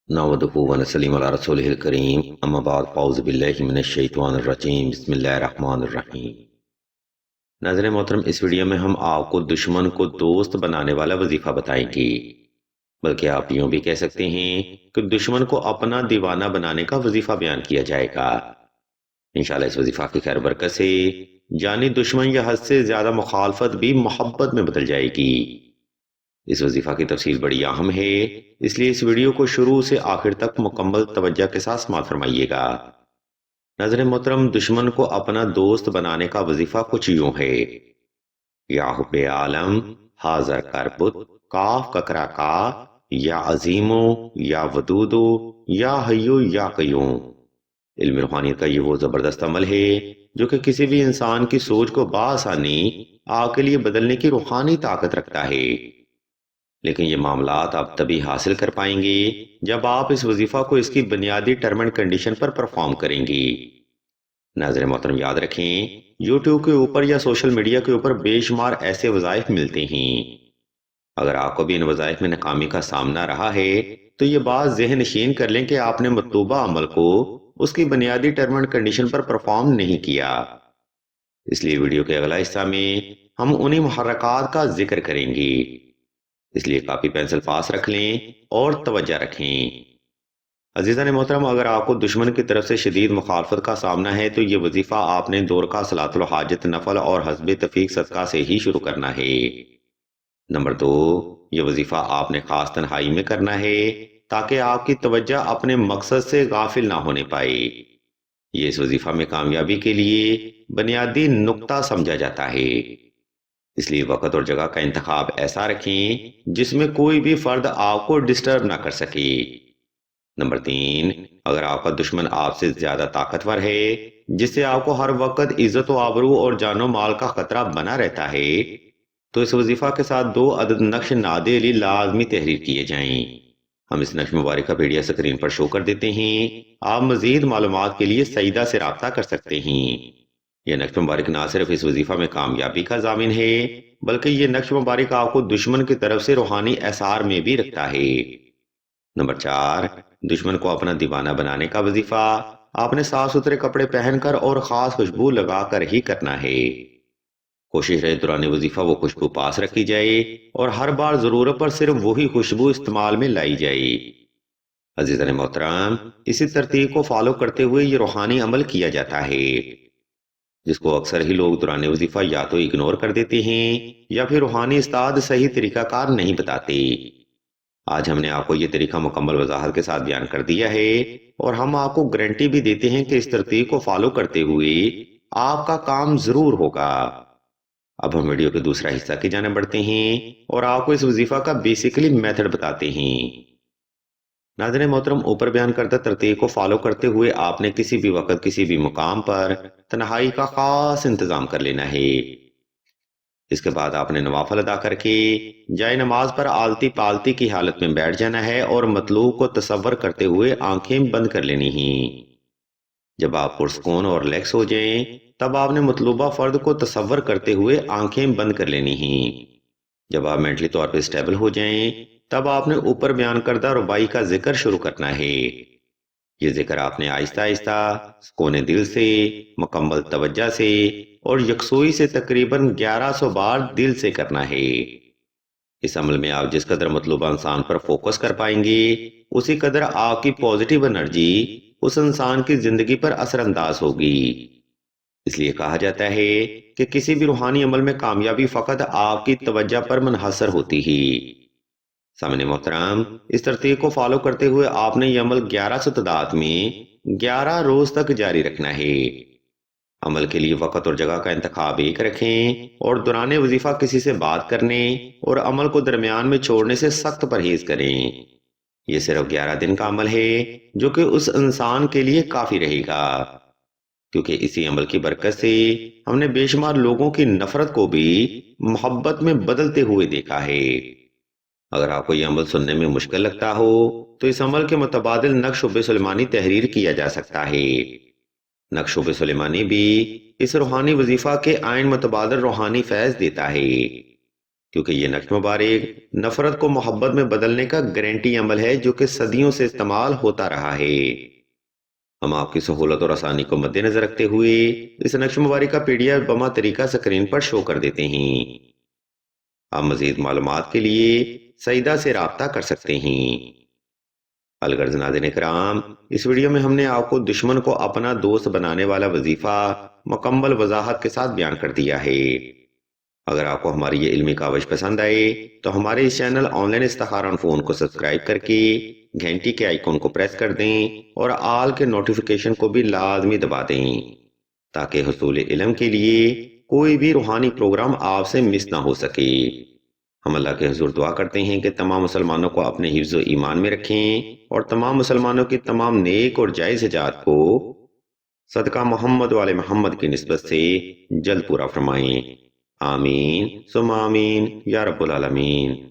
नहमदुहु व नसल्ली अला रसूलिहिल करीम अम्मा बाद फ़ाऊज़ु बिल्लाहि मिनश शैतानिर रजीम बिस्मिल्लाहिर रहमानिर रहीम। नाज़रीन मोहतरम, इस वीडियो में हम आपको दुश्मन को दोस्त बनाने वाला वजीफा बताएंगे। बल्कि आप यूं भी कह सकते हैं कि दुश्मन को अपना दीवाना बनाने का वजीफा बयान किया जाएगा। इंशाल्लाह इस वजीफा की खैर बरकत से जानी दुश्मन या हद से ज्यादा मुखालफत भी मोहब्बत में बदल जाएगी। इस वजीफा की तफसील बड़ी अहम है, इसलिए इस वीडियो को शुरू से आखिर तक मुकम्मल तवज्जो के साथ समाअत फरमाइएगा। नजर मोहतरम, दुश्मन को अपना दोस्त बनाने का वजीफा कुछ यूं है। या हुब्बे आलम हाजर करबुत काफ ककरा का या अजीमो या वदूदो या हयो या कयूं। इल्म रूहानियत का ये वो जबरदस्त अमल है जो कि किसी भी इंसान की सोच को बासानी आग के लिए बदलने की रूहानी ताकत रखता है। लेकिन ये मामलात आप तभी हासिल कर पाएंगे जब आप इस वजीफा को इसकी बुनियादी टर्म एंड कंडीशन पर परफॉर्म करेंगे। नाज़रीन मोहतरम, याद रखें, यूट्यूब के ऊपर या सोशल मीडिया के ऊपर बेशुमार ऐसे वज़ाइफ मिलते हैं। अगर आपको भी इन वज़ाइफ में नाकामी का सामना रहा है तो ये बात ज़हन नशीन कर लें कि आपने मतलूबा अमल को उसकी बुनियादी टर्म एंड कंडीशन पर परफॉर्म नहीं किया। इसलिए वीडियो के अगला हिस्सा में हम उन्हीं मुहर्रकात का जिक्र करेंगे। इसलिए कापी पेंसिल पास रख लें और तवज्जो रखें। अजीज़ान मोहतरम, अगर आपको दुश्मन की तरफ से शदीद मुखालफत का सामना है तो ये वजीफा आपने दो रकात सलातुल हाजत नफल और हस्बे तफीक सदका से ही शुरू करना है। नंबर 2, ये वजीफा आपने खास तन्हाई में करना है ताकि आपकी तवज्जो अपने मकसद से गाफिल ना होने पाए। ये इस वजीफा में कामयाबी के लिए बुनियादी नुक्ता समझा जाता है। इसलिए वक्त और जगह का इंतखाब ऐसा रखें जिसमें कोई भी फर्द आपको डिस्टर्ब ना कर सके। नंबर 3, अगर आपका दुश्मन आपसे ज्यादा ताकतवर है जिससे आपको हर वक्त इज्जत व आबरू और जानो माल का खतरा बना रहता है, तो इस वजीफा के साथ 2 अदद नक्श नादे अली लाजमी तहरीर किए जाएं। हम इस नक्श मुबारक का पीडीएफ स्क्रीन पर शो कर देते हैं। आप मजीद मालूमात के लिए सईदा से राब्ता कर सकते हैं। यह नक्श मुबारक ना सिर्फ इस वजीफा में कामयाबी का जामिन है, बल्कि यह नक्श मुबारक आपको दुश्मन की तरफ से रूहानी एसार में भी रखता है। नंबर 4, दुश्मन को अपना दीवाना बनाने का वजीफा आपने साफ सुथरे कपड़े पहनकर और खास खुशबू लगाकर ही करना है। कोशिश रहे दौरान वजीफा वो खुशबू पास रखी जाए और हर बार जरूरत पर सिर्फ वही खुशबू इस्तेमाल में लाई जाए। अजीज़ान मोहतरम, इसी तरतीब को फॉलो करते हुए ये रूहानी अमल किया जाता है जिसको अक्सर ही लोग दौरान वजीफा या तो इग्नोर कर देते हैं या फिर रूहानी उस्ताद सही तरीकाकार नहीं बताते। आज हमने आपको ये तरीका मुकम्मल वजाहत के साथ बयान कर दिया है और हम आपको गारंटी भी देते हैं कि इस तरतीब को फॉलो करते हुए आपका काम जरूर होगा। अब हम वीडियो के दूसरा हिस्सा की जाने बढ़ते हैं और आपको इस वजीफा का बेसिकली मेथड बताते हैं। नाज़रीन मोहतरम, ऊपर बयान करदा तरतीब को फॉलो करते हुए आपने किसी भी वक्त किसी भी मुकाम पर तन्हाई का खास इंतजाम कर लेना है। इसके बाद आपने नवाफल अदा करके जाए नमाज पर आलती पालती की हालत में बैठ जाना है और मतलूब को तसव्वुर करते हुए आंखें बंद कर लेनी हैं। जब आप पुरस्कून और रिलैक्स हो जाएं, तब आपने मतलूबा फर्द को तसव्वुर करते हुए आंखें बंद कर लेनी हैं। जब आप मेंटली तौर पर स्टेबल हो जाएं, तब आपने ऊपर बयान करदा रुबाई का जिक्र शुरू करना है। ये जिक्र आपने आहिस्ता आहिस्ता सुकून दिल से, मुकम्मल तवज्जो से और यकसुई से तकरीबन 1100 बार दिल से करना है। इस अमल में आप जिस कदर मतलूबा इंसान पर फोकस कर पाएंगे, उसी कदर आपकी पॉजिटिव एनर्जी उस इंसान की जिंदगी पर असरअंदाज होगी। इसलिए कहा जाता है कि किसी भी रूहानी अमल में कामयाबी फकत आपकी तवज्जो पर मुनहसर होती ही। सामने मोहतरम, इस तरतीब को फॉलो करते हुए आपने ये अमल 1100 तादाद में 11 रोज तक जारी रखना है। अमल के लिए वक्त और जगह का इंतखाब एक रखें और दौरान वजीफा किसी से बात करने और अमल को दरमियान में छोड़ने से सख्त परहेज करें। यह सिर्फ 11 दिन का अमल है जो कि उस इंसान के लिए काफी रहेगा, क्योंकि इसी अमल की बरकत से हमने बेशुमार लोगों की नफरत को भी मोहब्बत में बदलते हुए देखा है। अगर आपको यह अमल सुनने में मुश्किल लगता हो तो इस अमल के मुतबादिल नक्श शुब सुलेमानी तहरीर किया जा सकता है। नक्श शुब सुलेमानी भी इस रूहानी वजीफा के आइन मुतबादिल रूहानी फैज देता है। کیونکہ یہ نقش مبارک نفرت کو محبت میں بدلنے کا گارنٹی عمل ہے جو کہ صدیوں سے استعمال ہوتا رہا ہے۔ ہم آپ کی سہولت اور آسانی کو مد نظر رکھتے ہوئے اس نقش مبارک کا PDF بما طریقہ سکرین پر شو کر دیتے ہیں۔ آپ مزید معلومات کے لیے سعیدہ سے رابطہ کر سکتے ہیں۔ الغرض ناظرین کرام، اس ویڈیو میں ہم نے آپ کو دشمن کو اپنا دوست بنانے والا وظیفہ مکمل وضاحت کے ساتھ بیان کر دیا ہے۔ اگر آپ کو ہماری یہ علمی کاوش پسند آئے تو ہمارے اس چینل آن لائن استخارہ آن فون کو سبسکرائب کر کے گھنٹی کے آئیکن کو پریس کر دیں اور آل کے نوٹیفیکیشن کو بھی لازمی دبا دیں تاکہ حصول علم کے لیے کوئی بھی روحانی پروگرام آپ سے مس نہ ہو سکے۔ ہم اللہ کے حضور دعا کرتے ہیں کہ تمام مسلمانوں کو اپنے حفظ و ایمان میں رکھیں اور تمام مسلمانوں کی تمام نیک اور جائز حاجات کو صدقہ محمد و آل محمد کی نسبت سے جلد پورا فرمائیں۔ آمین ثم آمین یا رب العالمین۔